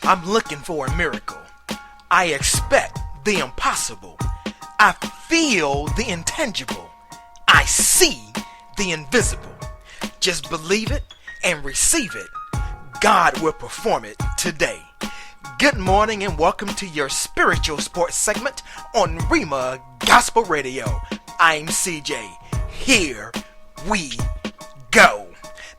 I'm looking for a miracle. I expect the impossible. I feel the intangible. I see the invisible. Just believe it and receive it. God will perform it today. Good morning and welcome to your spiritual sports segment on Rhema Gospel Radio. I'm CJ. Here we go.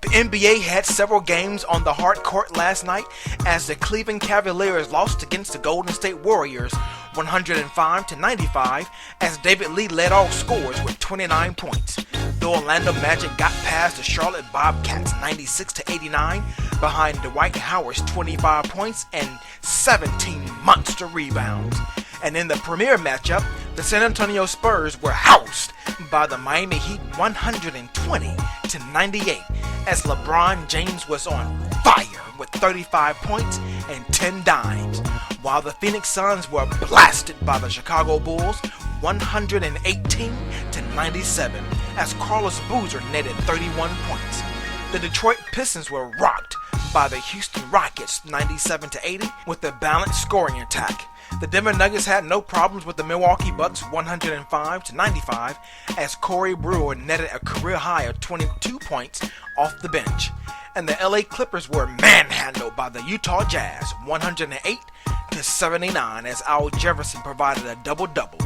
The NBA had several games on the hard court last night as the Cleveland Cavaliers lost against the Golden State Warriors 105-95 as David Lee led all scorers with 29 points. The Orlando Magic got past the Charlotte Bobcats 96-89 behind Dwight Howard's 25 points and 17 monster rebounds. And in the premier matchup, the San Antonio Spurs were housed by the Miami Heat 120-98 as LeBron James was on fire with 35 points and 10 dimes, while the Phoenix Suns were blasted by the Chicago Bulls 118-97 as Carlos Boozer netted 31 points. The Detroit Pistons were rocked by the Houston Rockets 97-80 with a balanced scoring attack. The Denver Nuggets had no problems with the Milwaukee Bucks 105-95 as Corey Brewer netted a career high of 22 points off the bench. And the LA Clippers were manhandled by the Utah Jazz 108-79 as Al Jefferson provided a double-double.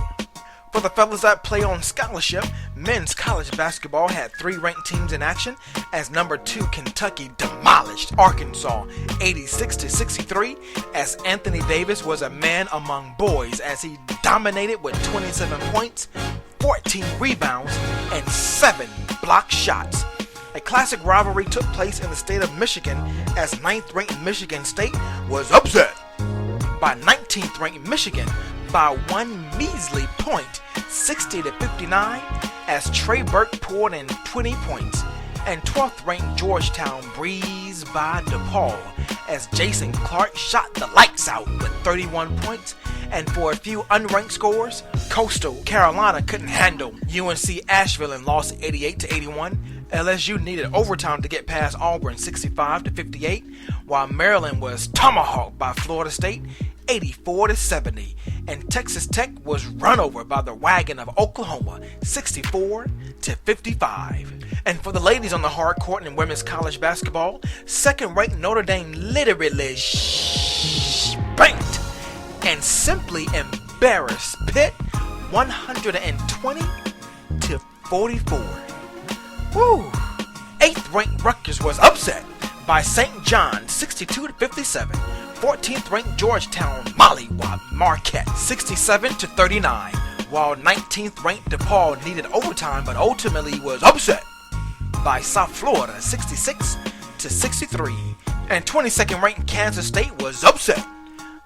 For the fellas that play on scholarship, men's college basketball had 3 ranked teams in action as number 2 Kentucky demolished Arkansas 86-63 as Anthony Davis was a man among boys as he dominated with 27 points, 14 rebounds, and 7 block shots. A classic rivalry took place in the state of Michigan as 9th ranked Michigan State was upset by 19th ranked Michigan by one measly point, 60-59, as Trey Burke poured in 20 points, and 12th ranked Georgetown breezed by DePaul as Jason Clark shot the lights out with 31 points, and for a few unranked scores, Coastal Carolina couldn't handle UNC Asheville and lost 88-81. LSU needed overtime to get past Auburn 65-58, while Maryland was tomahawked by Florida State 84-70, and Texas Tech was run over by the wagon of Oklahoma 64-55. And for the ladies on the hard court in women's college basketball, second-ranked Notre Dame literally spanked and simply embarrassed Pitt 120-44. Woo! 8th-ranked Rutgers was upset by St. John 62-57. 14th ranked Georgetown mollywopped Marquette 67-39, while 19th ranked DePaul needed overtime but ultimately was upset by South Florida 66-63, and 22nd ranked Kansas State was upset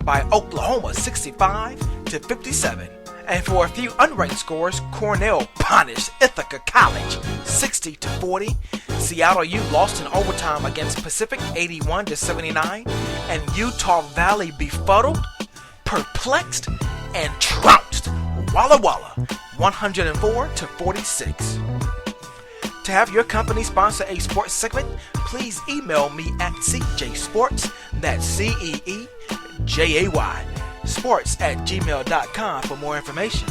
by Oklahoma 65-57. And for a few unranked scores, Cornell punished Ithaca College 60-40. Seattle U lost in overtime against Pacific 81-79. And Utah Valley befuddled, perplexed, and trounced Walla Walla 104-46. To have your company sponsor a sports segment, please email me at CJSports, that's CEEJAY, sports@gmail.com for more information.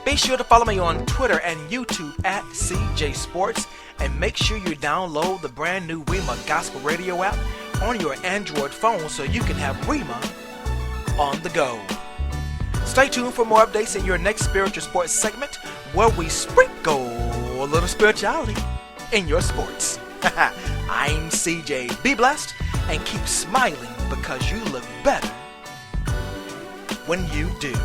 Be sure to follow me on Twitter and YouTube at CJ Sports, and make sure you download the brand new Rhema Gospel Radio app on your Android phone so you can have Rhema on the go. Stay tuned for more updates in your next spiritual sports segment where we sprinkle a little spirituality in your sports. I'm CJ. Be blessed and keep smiling because you look better when you do.